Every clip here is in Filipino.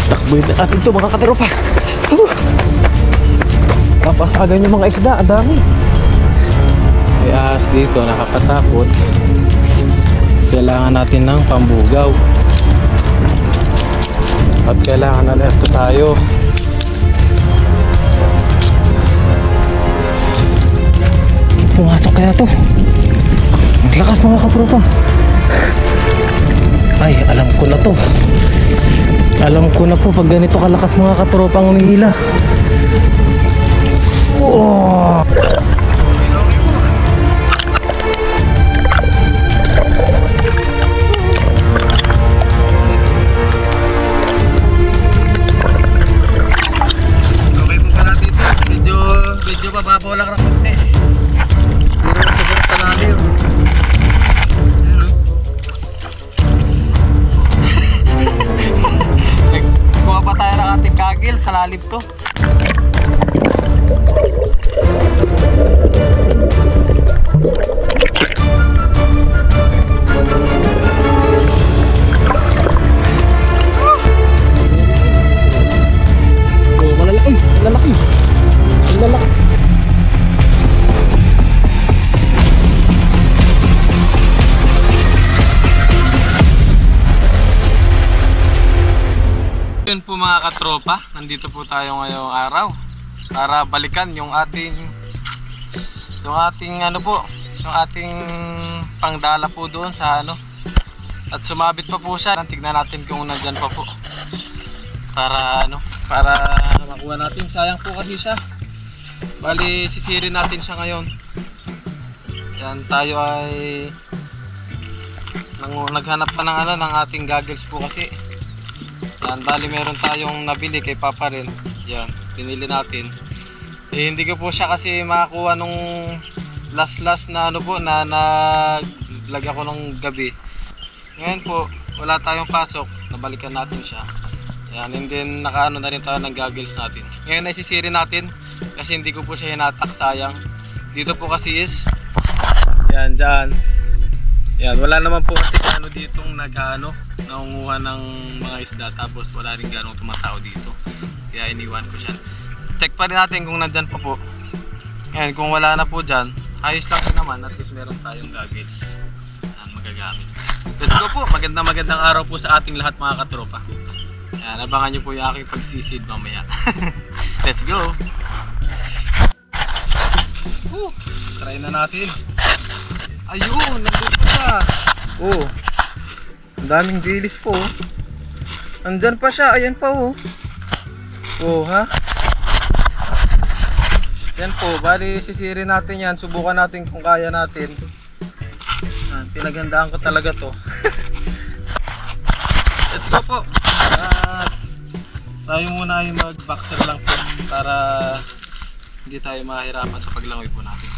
Takboy na natin ito mga katropa. Papasagan yung mga isda, ang dami. May ahas dito, nakakatakot. Kailangan natin ng pambugaw. At kailangan alerto tayo. Pumasok kaya to. Ang lakas mga katropa. Ay, alam ko na to. Alam ko na po pag ganito kalakas mga katropa ang umihila. Oh! Okay po pala dito. Medyo mababaw lang ng konti. Pero siguro sa lalim. Nagkuha pa tayo ng ating kagil sa lalim to. Lalaki. Lalaki. Yun po mga katropa, nandito po tayo ngayong araw para balikan yung ating pangdala po doon sa ano. At sumabit pa po siya. Tignan natin kung nandyan pa po. Para makuha natin. Sayang po kasi siya. Bali sisirin natin siya ngayon. Yan, tayo ay naghanap pa ng ating goggles po kasi. Yan, bali meron tayong nabili kay Papa rin. Yan, pinili natin. Hindi ko po siya kasi makakuha nung last na na naglag ako nung gabi. Ngayon po wala tayong pasok, nabalikan natin siya. Yan, and then nakaano na rin tayo ng goggles natin. Ngayon ay sisirin natin kasi hindi ko po siya hinatak, sayang. Dito po kasi is yan, dyan. Yan, wala naman po kasi ditong nangunguha ng mga isda, tapos wala rin ganong tumatao dito. Kaya iniwan ko siya. Check pa rin natin kung nandyan pa po. Yan, kung wala na po dyan, ayos lang din naman, at least meron tayong goggles yan, magagamit. Let's go po, magandang araw po sa ating lahat mga katropa. Yan, abangan nyo po yung aking pagsisid mamaya. Let's go! Try na natin. Ayun, nandun pa siya. Oh, ang daming dilis po. Andyan pa siya, ayan pa oh. Oh, ha? Yan po, bali sisirin natin yan. Subukan natin kung kaya natin. Yan, pinaghandaan ko talaga to. Let's go po. Tayo muna ay mag-boxer lang po para hindi tayo mahirapan sa paglangoy po natin.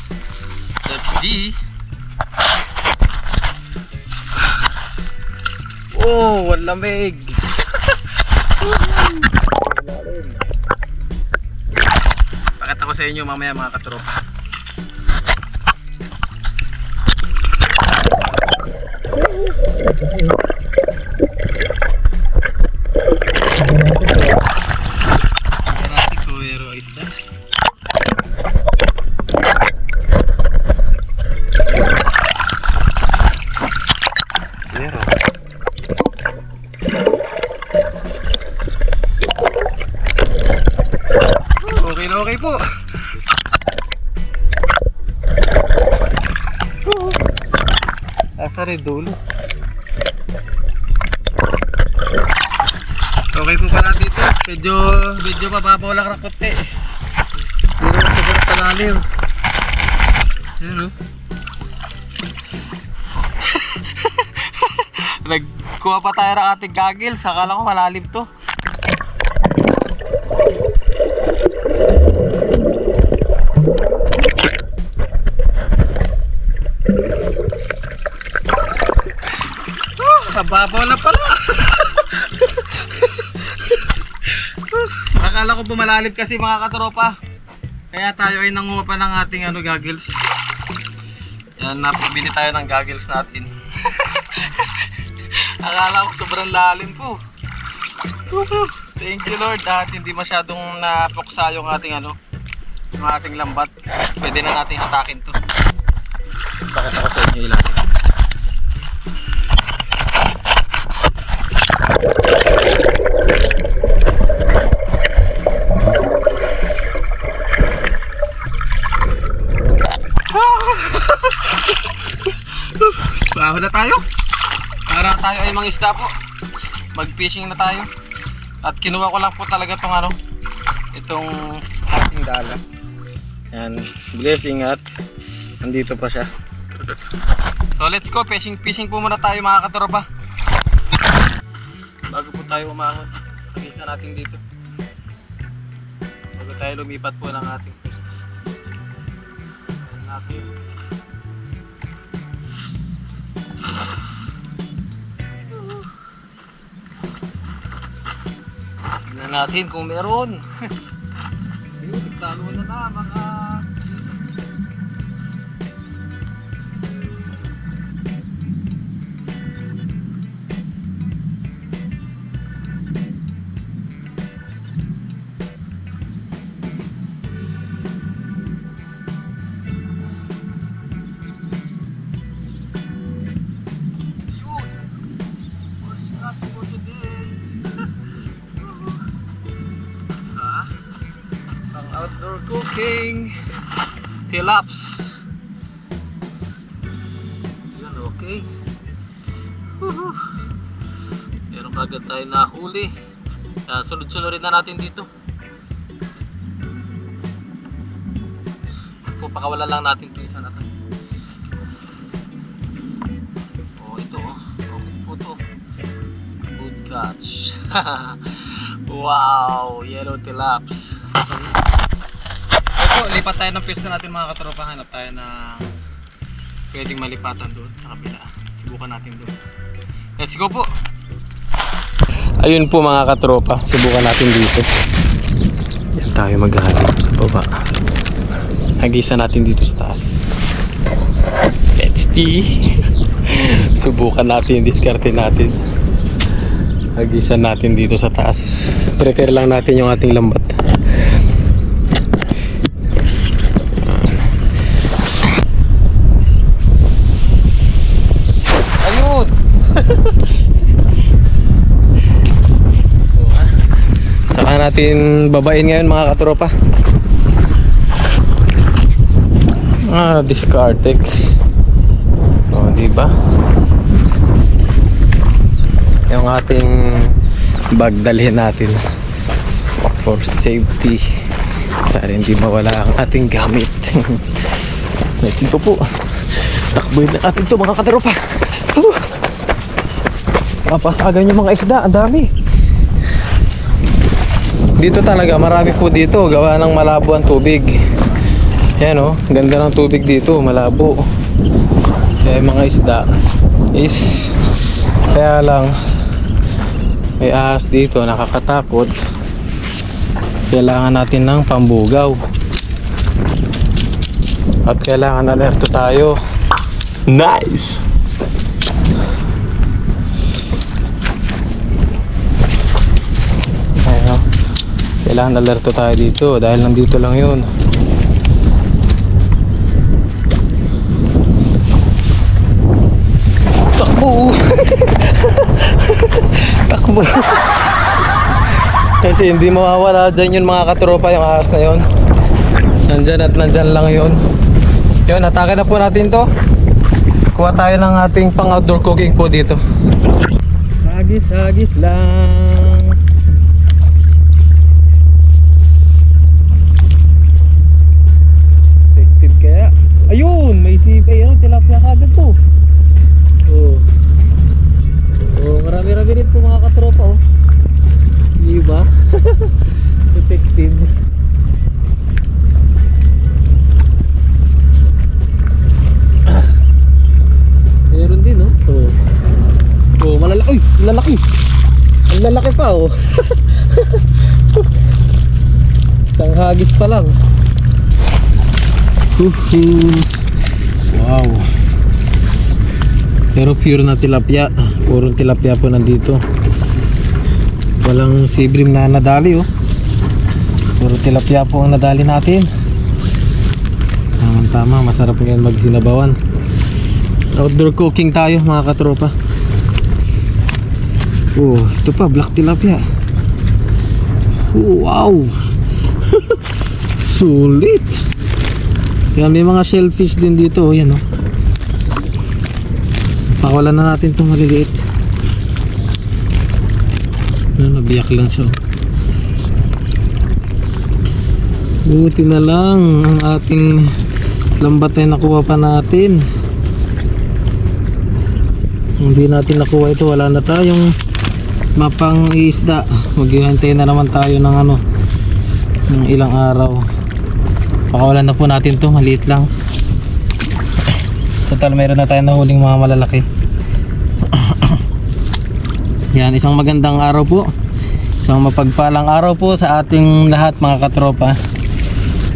Let's G. Oh, wala lamig. Pakita ko sa inyo mamaya mga katropa. Okay po. Asa rin dulo. Okay po pala dito. Medyo mababaw lang ng konti. Pero siguro sa lalim. Yan o. Nagkuha pa tayo ng ating goggles. Akala ko malalim to. Mababaw na pala. Akala ko bumalalim kasi mga katropa. Kaya tayo ay nanguha pa ng ating goggles. Yan, napabili tayo ng goggles natin. Akala ko sobrang lalim po. Thank you Lord at hindi masyadong napuksa yung ating ano, yung ating lambat. Pwede na natin hatakin to. Pakita ko sa inyo ilalim. Baho na tayo. Para tayo ay mga isda po. Mag-fishing na tayo. At kinuha ko lang po talaga tong ano, itong ating dala. Yan, blessing at nandito pa siya. So let's go, fishing po muna tayo mga katropa. Bago po tayo umahon, pag-isa natin dito. Bago tayo lumipat po ng ating post. Natin. Tignan natin kung meron. Lalo na mga outdoor cooking tilaps. Yan, okay. Meron kagad tayo nahuli. Sunod-sunurin na natin dito. Pakawala lang natin ito isa na to. Oh, ito oh. Okay po to. Good catch. Wow, yellow tilaps. So, lipat tayo ng pwesto natin mga katropa. Hanap tayo ng pwedeng malipatan doon sa kabila. Subukan natin doon. Let's go po. Ayun po mga katropa, subukan natin dito. Yan tayo maghanap sa baba. Hagisa natin dito sa taas. Let's see. Subukan natin, diskarte natin. Hagisa natin dito sa taas. Prepare lang natin yung ating lambat. Saka natin babain ngayon mga katropa. Discartex. Oh, di ba? Yung ating bag dalhin natin for safety para hindi mawala ang ating gamit. Let's go po. Takboy na natin to mga katropa. Mapasagan yung mga isda, ang dami. Dito talaga, marami po dito. Gawa ng malabo ang tubig. Yan o, ganda ng tubig dito, malabo. Kaya mga isda is, kaya lang may ahas dito, nakakatakot. Kailangan natin ng pambugaw. At kailangan alerto tayo. Nice! Kailangan alerto tayo dito dahil nandito lang yun. Takbo! Takbo! Kasi hindi mawawala dyan yun mga katropa, yung ahas na yun. Nandyan at nandyan lang yun. Yun, atake na po natin to. Kuha tayo ng ating pang outdoor cooking po dito. Hagis lang. Kaya, ayun, may sipay, tilapia kagad to. Marami-rami rin po mga katropa, oh. Diba? Effective. Meron din, oh. Malalaki. Uy, lalaki. Ang lalaki pa, oh. Isang hagis pa lang. Wow. Pero pure na tilapia. Puro tilapia po nandito. Walang sea bream na nadali oh. Puro tilapia po ang nadali natin. Tama, masarap ngayon magsinabawan. Outdoor cooking tayo mga katropa. Oh, ito pa, black tilapia. Oh, wow. Sulit. Yan, may mga shellfish din dito. Yan oh. Pakawalan na natin itong maliliit. Nabiyak lang siya. Buti na lang ang ating lambat ay nakuha pa natin. Hindi natin nakuha ito, wala na tayong mapang isda. Maghihintay na naman tayo ng ng ilang araw. Pakawalan na po natin to, maliit lang. Total meron na tayong nahuling mga malalaki. Yan, isang magandang araw po. Isang mapagpalang araw po sa ating lahat mga katropa.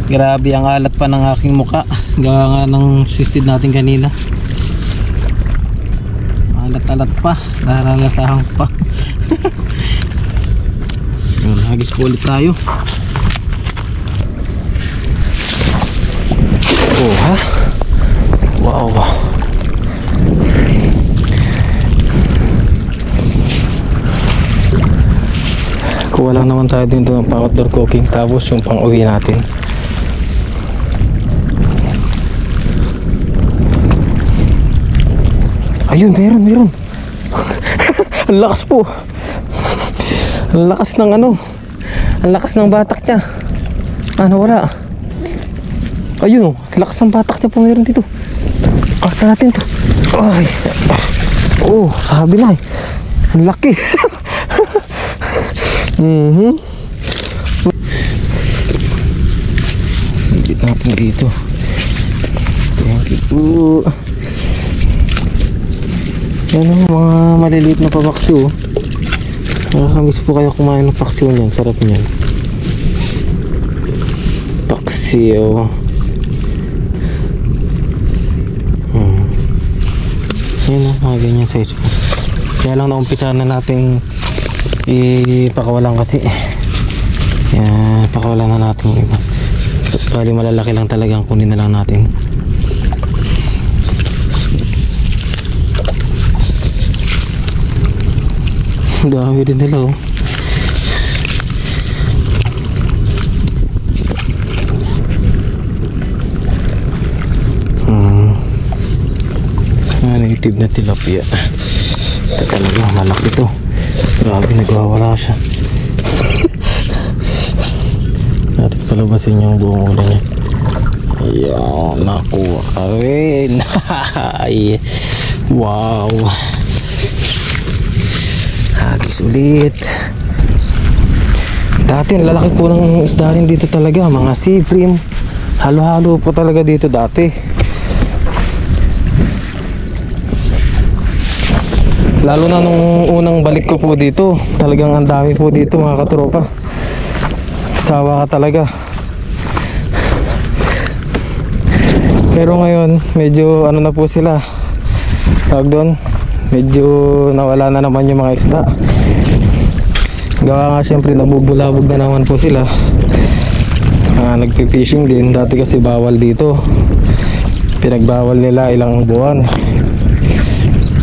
Grabe ang alat pa ng aking muka. Gawa nga ng sisid natin kanina. Alat-alat pa. Naralasahan pa. Hagis po ulit tayo. Oh ha. Wow. Kuha lang naman tayo dito ng pang outdoor cooking. Tapos yung pang uwi natin. Ayun, meron. Ang lakas po. Ang lakas ng ang lakas ng batak niya. Wala. Ayun oh, lakas ng batak niya po meron dito. Akta natin to. Ay. Oh, sabi na eh. Ang laki. Higit natin dito. Thank you po. Yan ang mga maliliit na pabaksyo. Nakakamiss po kayo kumain ng paksyo niyan. Sarap niyan. Paksyo. Yan o, mga ganyan size po. Kaya lang naumpisa na natin ipakawalan kasi. Yan, pakawalan na natin yung iba. Bali malalaki lang talagang kunin na lang natin. Dami din nila oh. Native na tilapia. Ito talaga malaki to. Grabe, nagwawala siya. Natin palabasin yung buong ulo niya. Ayan, nakuha ka rin. Wow. Hagis ulit. Dati ang lalaki po ng isda rin dito talaga. Mga sea bream. Halo-halo po talaga dito dati. Lalo na nung unang balik ko po dito. Talagang ang dami po dito mga katropa. Sawa ka talaga. Pero ngayon medyo na po sila. Tawag doon, medyo nawala na naman yung mga isda. Gawa nga syempre nabubulabog na naman po sila. Nagpipishing din. Dati kasi bawal dito. Pinagbawal nila ilang buwan.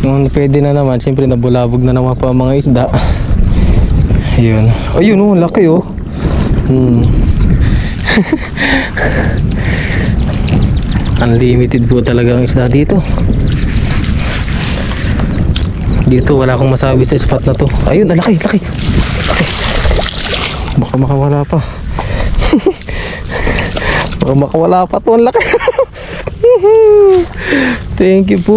Nung pwede na naman, syempre nabulabog na naman po ang mga isda. Ayun. Ayun oh, laki oh. Unlimited po talaga ang isda dito. Dito wala akong masabi sa spot na to. Ayun, laki. Baka makawala pa. Baka makawala pa to, ang laki. Thank you po.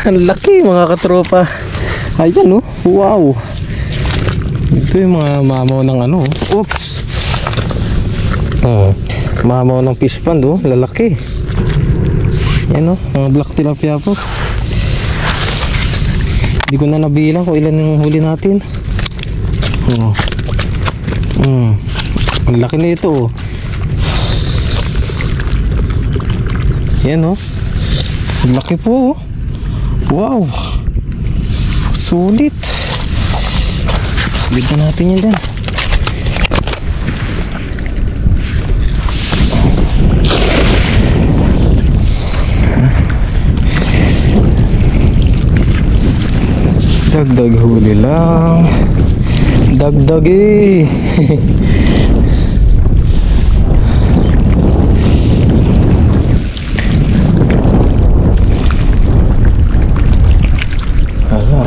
Ang laki mga katropa. Ayan oh. Wow. Ito yung mga mamaw ng oops. Mamaw ng fish pond oh. Lalaki. Yan oh. Mga black tilapia po. Hindi ko na nabilang kung ilan yung huli natin. Ang laki na ito oh. Yan oh. Laki po oh. Wow. Sulit. Bigyan natin yan dyan. Dagdag huli lang. Dagdag eh. Hala.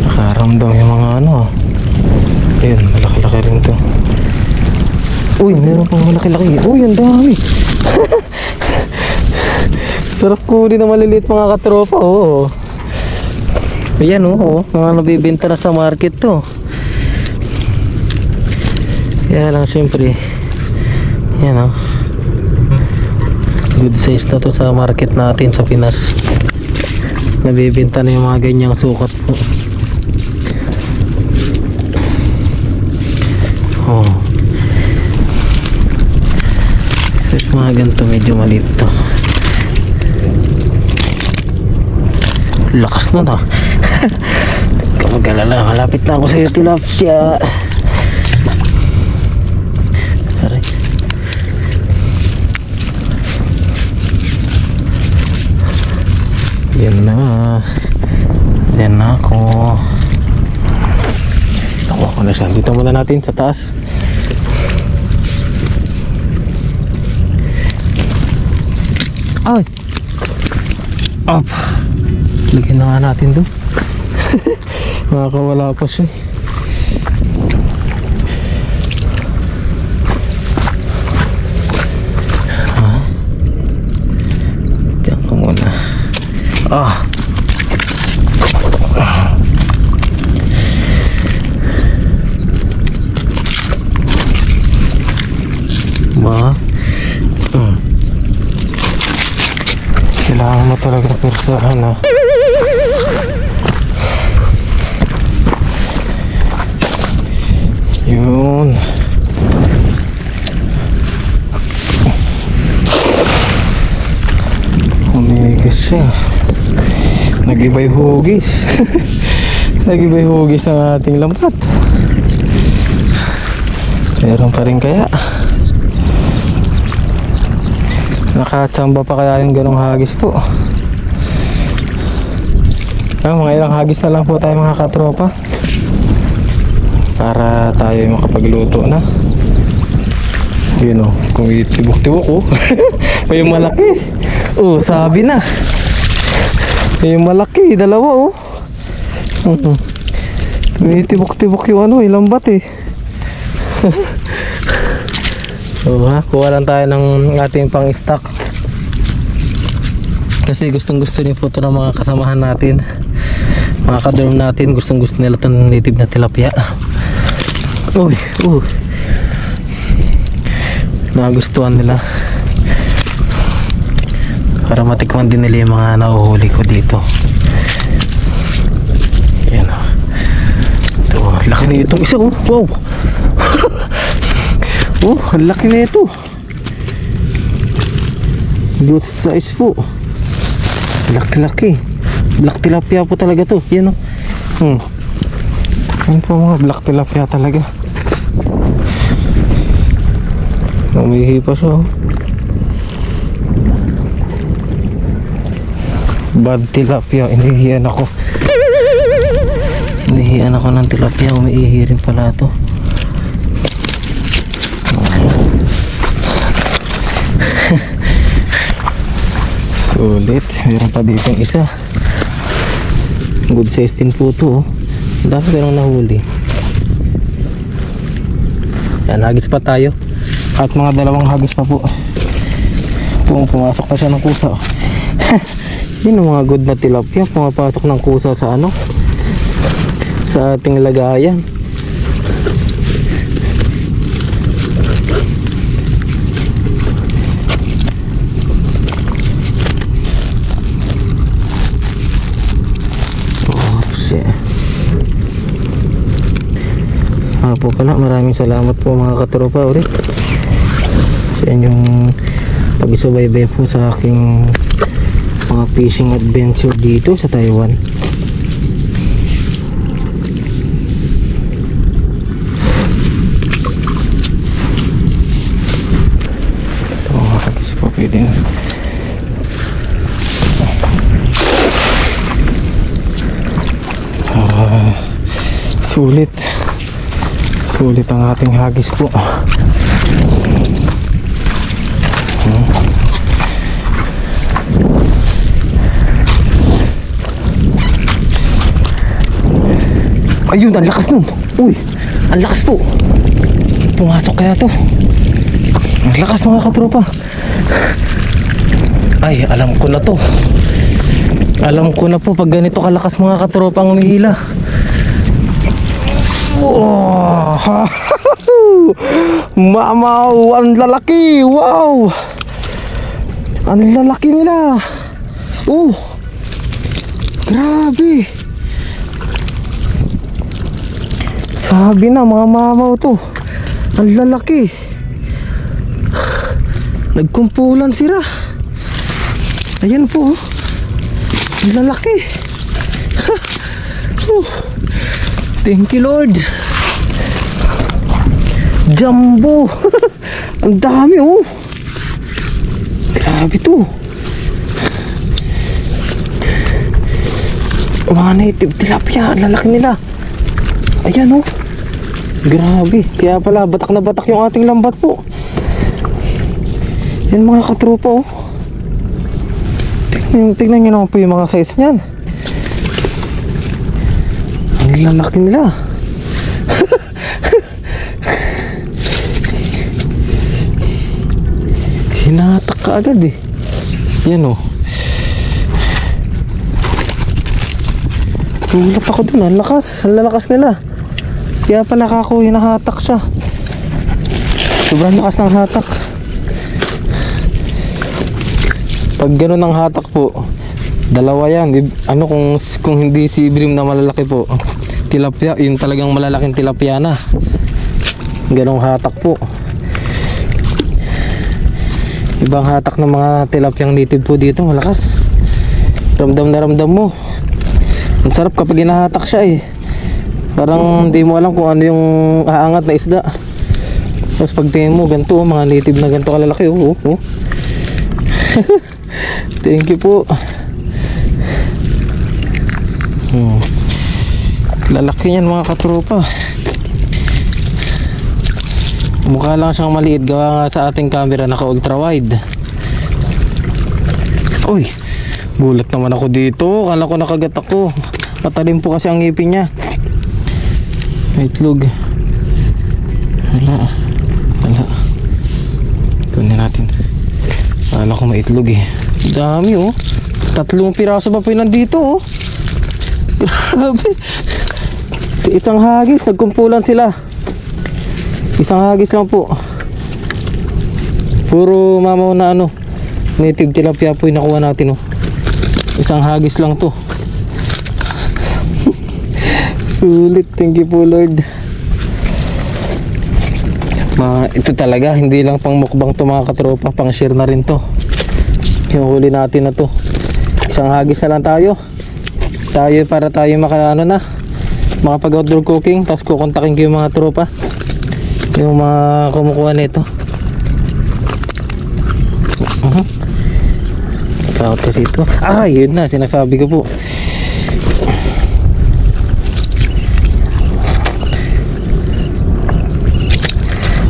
Nakaramdam yung mga ano. Ayun, malaki-laki rin to. Uy, meron pang malaki-laki. Uy, ang dami. Sarap kunin na maliliit mga katropa. Oo. Ayan oo, mga nabibenta na sa market to. Kaya lang syempre, yan oh, good size na to sa market natin sa Pinas. Nabibenta na yung mga ganyang sukat po. Oh, mga ganito medyo maliit to. Lakas na to. Mag-alala, malapit na ako sa iyo, tilapia. Aray. Yan na. Yan na ako. Nakuha ko na siya. Dito muna natin sa taas. Ay! Up! Lagyan na nga natin doon. Makakawala pa siya. Diyan ka muna. Kailangan mo talaga persahan ha. Yun. Umigas siya. Nag-ibay hugis. Nag-ibay hugis ng ating lambat. Meron pa rin kaya. Nakatsamba pa kaya yung ganong hagis po. Mga ilang hagis na lang po tayo mga katropa, para tayo makapagluto na. Yun o, kung itibok-tibok o. May malaki. Oh, sabi na. May malaki, dalawa o. May tibok-tibok yung ano, ilambat eh. So, kuha lang tayo ng ating pang stock. Kasi gustong gusto niyo po ito ng mga kasamahan natin, mga kadorm natin. Gustong gusto nila itong native na tilapia. Uy, nagustuhan nila, para matikman din nila yung mga nauhuli ko dito. Ayan o. Ito, laki na itong isa oh. Wow. Oh, ang laki na ito. Good size po. Laki-laki. Black tilapia po talaga to. Yan o. Yan po mga black tilapia talaga. Umihi pa siya oh. Bad tilapia. Inihiyan ako. Inihiyan ako ng tilapia. Umiihi rin pala to. Sulit. Meron pa dito yung isa. Good size din po to oh. Dami ganang nahuli. Yan, hagis pa tayo. At mga dalawang hagis pa po. Pumasok pa siya ng kusa. Yun ang mga good na tilapia. Pumapasok ng kusa sa ano, sa ating lagayan. Po pala, maraming salamat po mga katropa ulit sa inyong pag-subaybay po sa aking mga fishing adventure dito sa Taiwan. Sulit. Sulit ang ating hagis po. Ayun, ang lakas nun. Uy, ang lakas po. Pumasok kaya to. Ang lakas mga katropa. Ay, alam ko na to. Alam ko na po pag ganito kalakas mga katropa ang umihila. Oh, mamaw, ang lalaki. Wow, ang lalaki nila. Oh, grabe. Sabi na mga mamaw to. Ang lalaki. Nagkumpulan sila. Ayan po. Ang lalaki. Thank you Lord. Jumbo. Ang dami oh. Grabe to. Mga native tilapia. Ang lalaki nila. Ayan oh. Grabe. Kaya pala batak na batak yung ating lambat po. Yan mga katropa oh. Tignan nyo naman po yung mga size nyan. Ang lalaki nila. Hinatak ka agad eh. Yan oh. Tulap ako dun. Ang lakas. Ang lalakas nila. Kaya pala ako hinahatak siya. Sobrang lakas ng hatak. Pag gano'n ang hatak po, dalawa yan. Ano kung hindi si Ibrim na malalaki po, tilapia, yung talagang malalaking tilapia na. Ganong hatak po. Ibang hatak ng mga tilapyang native po dito, malakas. Ramdam na ramdam mo. Ang sarap kapag hinahatak siya eh. Parang hindi mo alam kung ano yung aangat na isda. Tapos pag tingin mo, ganito, mga native na ganito kalalaki. Oh. Thank you po. Lalaki yan mga katropa. Mukha lang siyang maliit gawa nga sa ating camera naka ultra wide. Uy, gulat naman ako dito. Kala ko nakagat ako. Patalim po kasi ang ngipin niya. May itlog. Wala. Kunin natin. Kala ko may itlog eh. Dami oh. 3 piraso pa po yun nandito oh. Grabe. Sa isang hagis nagkumpulan sila. Isang hagis lang po. Puro mamaw na ano, native tilapia po yung nakuha natin oh. Isang hagis lang to. Sulit. Thank you po Lord. Ito talaga hindi lang pang mukbang to mga katropa, pang share na rin to. Yung huli natin na to. Isang hagis na lang tayo para tayo makapag outdoor cooking. Tapos kukontakin ko yung mga tropa, yung mga kumukuha nito. Tawag kasi ito. Yun na sinasabi ko po.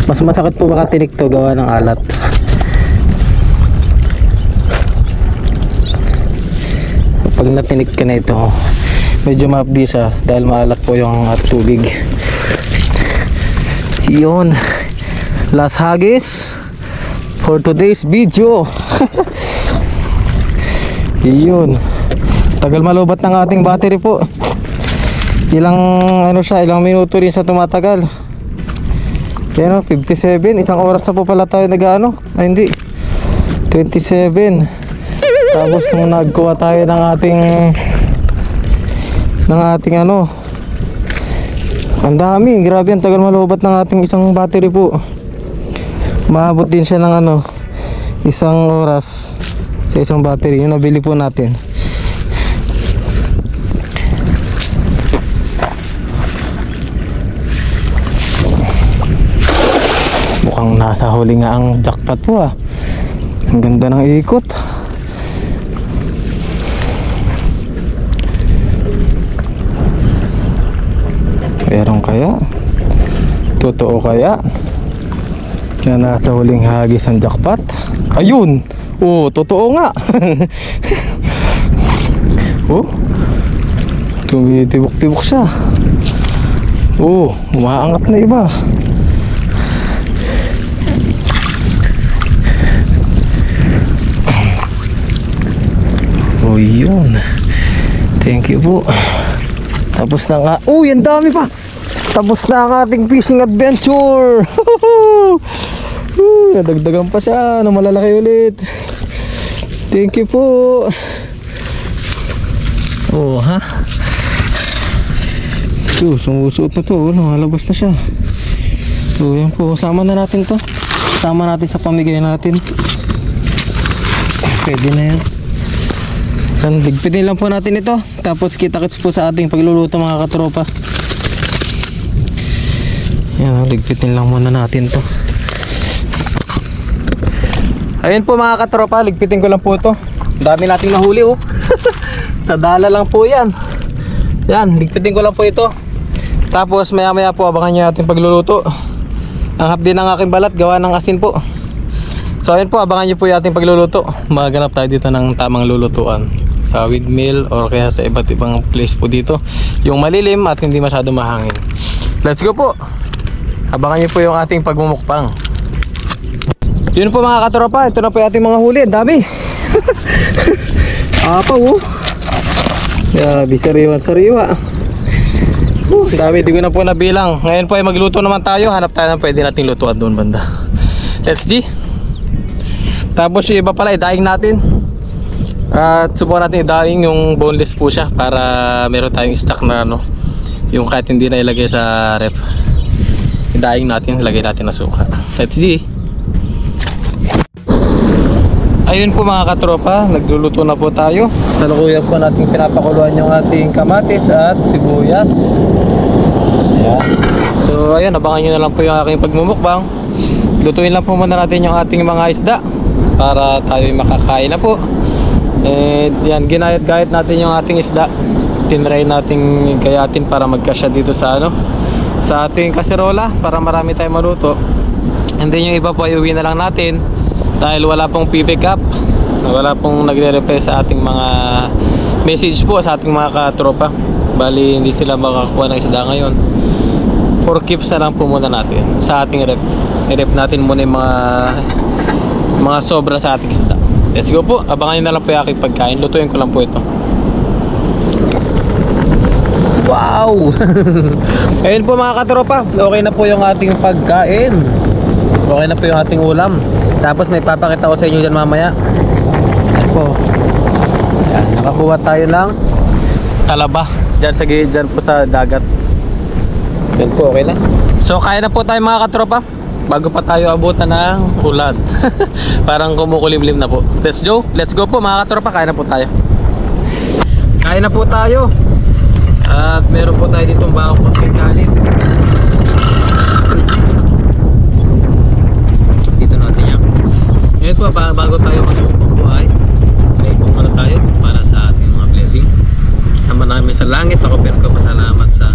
Mas masakit po makatinik to gawa ng alat. Pag natinik ka na ito, medyo maapdi siya dahil maalat po yung tubig. Yun, last hagis for today's video. Yun, tagal malubat ng ating battery po. Ilang minuto rin siya tumatagal. Yan o, 57. Isang oras na po pala tayo hindi 27. Tapos nung nagkuha tayo ng ating ang dami, grabe, ang tagal malubat ng ating isang battery po. Maabot din siya ng isang oras sa isang battery yung nabili po natin. Mukhang nasa huli nga ang jackpot po ah. Ang ganda ng ikot. kaya? Totoo kaya? Na nasa huling hagis ang jackpot? Ayun! Oh, totoo nga! Oh, tumitibok-tibok siya. Oh, umaangat na iba. Oh, yun. Thank you po. Tapos na nga. Uy, ang dami pa. Tapos na ang ating fishing adventure. Nadagdagan pa siya na malalaki ulit. Thank you po. Oh, ha? Ito, sumusuot na to. Lumalabas na siya. So, yan po. Sama na natin to. Sama natin sa pamigay natin. Pwede na yan. Ligpitin lang po natin ito. Tapos kita-kits po sa ating pagluluto mga katropa. Yan, ligpitin lang muna natin to. Ayun po mga katropa, ligpitin ko lang po ito. Dami nating nahuli oh. Sa dala lang po yan. Yan, ligpitin ko lang po ito. Tapos maya maya po abangan nyo natin pagluluto. Ang hapdi ng aking balat gawa ng asin po. So ayun po, abangan nyo po yung ating pagluluto. Magaganap tayo dito ng tamang lulutuan sa windmill or kaya sa iba't ibang place po dito, yung malilim at hindi masyado mahangin. Let's go po. Abangan nyo po yung ating pagmumukbang. Yun po mga katropa, ito na po yung ating mga huli. Dami. Apaw oh. Grabe, sariwa. Dami, di ko na po nabilang. Ngayon po ay magluto naman tayo. Hanap tayo ng pwede nating lutuan doon banda. Let's G. Tapos yung iba pala, idaing natin. At subukan natin idaing yung boneless po siya para meron tayong stock na ano, yung kahit hindi na ilagay sa ref. Idaing natin, ilagay natin na suka. Let's G. Ayun po mga katropa, nagluluto na po tayo. Salukuyan po natin pinapakuluan yung ating kamatis at sibuyas. Ayan. So ayun, abangan nyo na lang po yung aking pagmumukbang. Lutuin lang po muna natin yung ating mga isda para tayo makakain na po. Yan, ginayat-gayat natin yung ating isda. Tinry nating gayatin para magkasya dito sa ano, sa ating kaserola para marami tayong maluto. And then yung iba po ay uwi na lang natin dahil wala pong pick up, wala pong nagre-reply sa ating mga message po sa ating mga katropa. Bali hindi sila makakuha ng isda ngayon. For keeps na lang po muna natin sa ating rep. I-rep natin muna yung mga sobra sa ating isda. Let's go po, abangan nyo na lang po yung aking pagkain. Lutuin ko lang po ito. Wow! Ayun po mga katropa, okay na po yung ating pagkain. Okay na po yung ating ulam. Tapos may papakita ko sa inyo dyan mamaya. Ayan po. Ayan, nakakuha tayo ng talaba dyan sa gilid, dyan po sa dagat. Ayan po, okay na. So kaya na po tayo mga katropa bago pa tayo abutan ng ulan. Parang kumukulimlim na po. Let's go po mga katropa, kaya na po tayo. Kaya na po tayo. At meron po tayo ditong bako konting kanin. Dito natin yan. Ngayon po, bago tayo magbubuhay, may kung ano tayo para sa ating mga blessing. Ama namin sa langit, ako pero pasalamat sa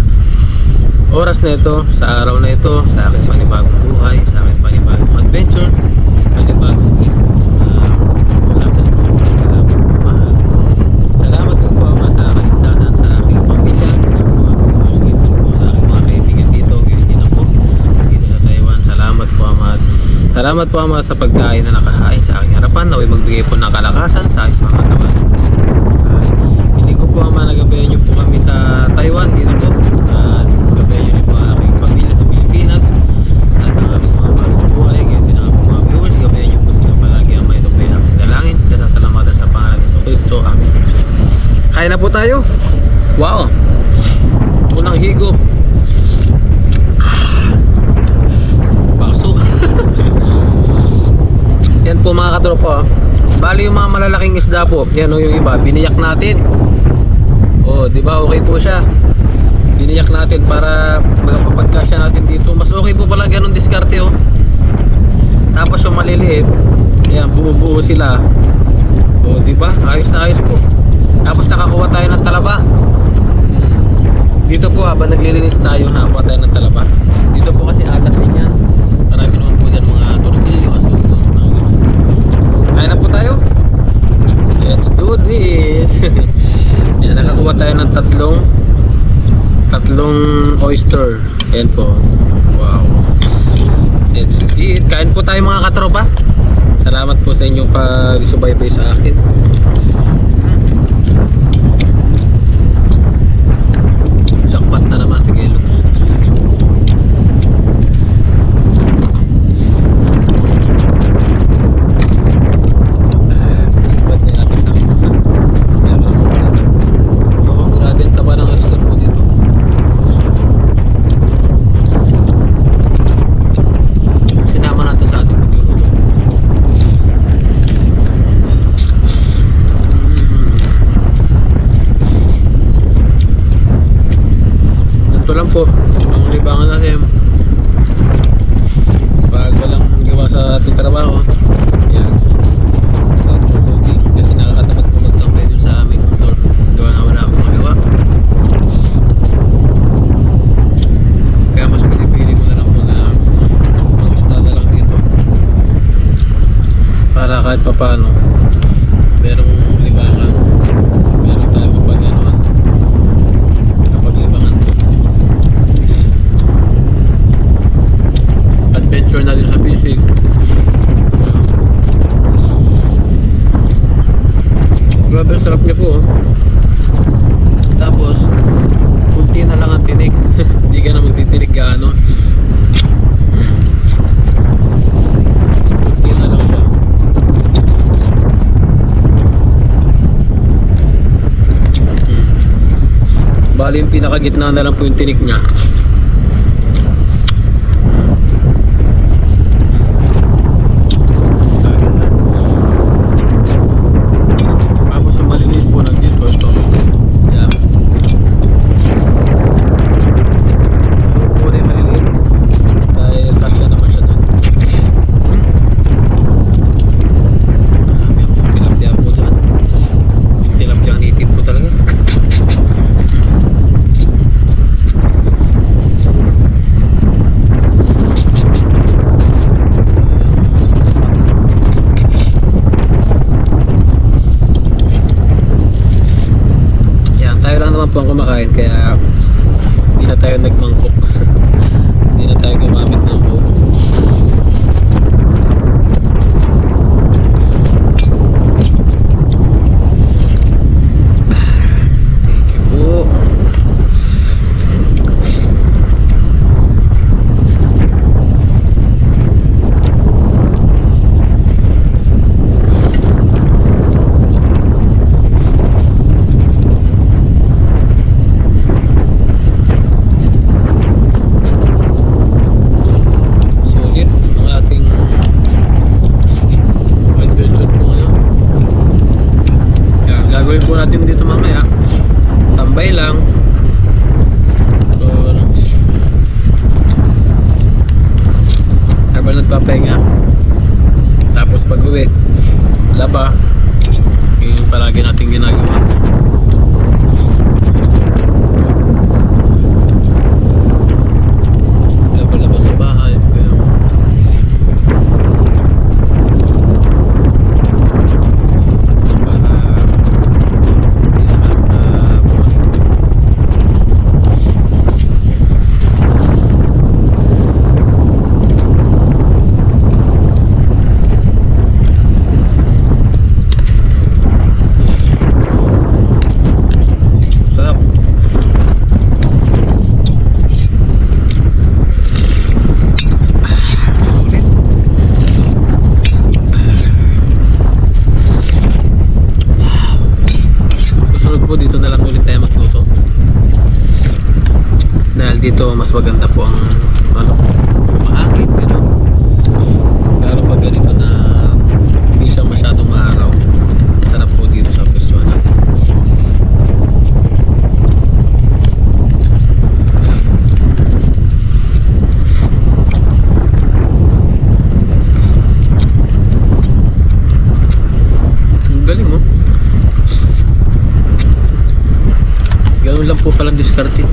oras na ito, sa araw na ito, sa aking panibagong buhay, sa aking panibagong adventure, panibagong blessing mula sa ito. Salamat po, mahal. Salamat din po Ama sa kaligtasan sa aking pamilya, sa mga viewers dito po, sa aking mga kaibigan dito, gayon din ako dito na Taiwan. Salamat po Ama. Salamat po Ama sa pagkain na nakahain sa aking harapan, naway magbigay po ng kalakasan sa aking mga katawan. Hindi ko po Ama, nagabayan niyo po kami sa Taiwan dito po. Kaya na po tayo. Wow. Unang higop. Baso. Yan po mga katropa. Bali yung mga malalaking isda po. Yan o yung iba. Biniyak natin. O, di ba okay po siya. Biniyak natin para magpapagkasya natin dito. Mas okay po pala ganun diskarte o. Tapos yung maliliit. Yan, buo-buo sila. O, di ba? Ayos na ayos po. Tapos nakakuha tayo ng talaba. Dito po habang naglilinis tayo, nakakuha tayo ng oyster. Ayan po. Wow. Let's eat. Kain po tayo mga katropa. Salamat po sa inyong pag-subaybay sa akin. Sakpat na naman. Sige, Lux. Po ang libangan natin pag walang gawa sa ating trabaho. Yan, kasi nakakatamad po magtambay dun sa aming motor gawa na wala akong magawa, kaya mas pinipili ko na lang po na mga isda na lang dito para kahit papano merong libangan, meron tayo mapag-anuan kapag libangan po. Adventure natin sa fishing. Grabe ang sarap niya po. Tapos kunti na lang ang tinik. Hindi ka na magtitinig gaano. Kunti na lang siya. Bali yung pinakagitna na lang po yung tinik niya. Po ang kumakain, kaya hindi na tayo nagmangkok. Hindi na tayo gumamit ng buo. Thank you po. Gagawin po natin dito mamaya, tambay lang. So, habang nagpapahinga, tapos pag uwi laba, yun palagi natin ginagawa. Laba sa bahay, ganun. Dito mas maganda po ang mahangin, gano'n. Lalo pag ganito na hindi siya masyadong maaraw, sarap po dito sa pwestuhan natin. Ang galing mo. Gano'n lang po palang diskarte.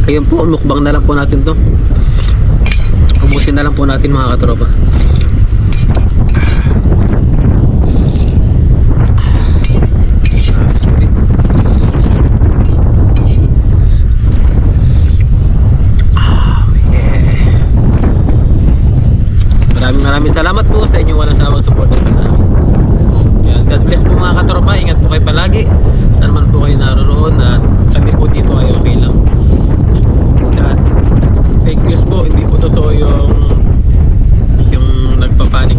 Ayun po, mukbang na lang po natin to. Ubusin na lang po natin mga katropa. Maraming salamat po sa inyong walang sawang support dito sa amin. Yan, God bless po mga katropa. Ingat po kayo palagi. Saan man po kayo naroon at kami po dito ay okay lang. At fake news po, hindi po totoo yung nagpapanik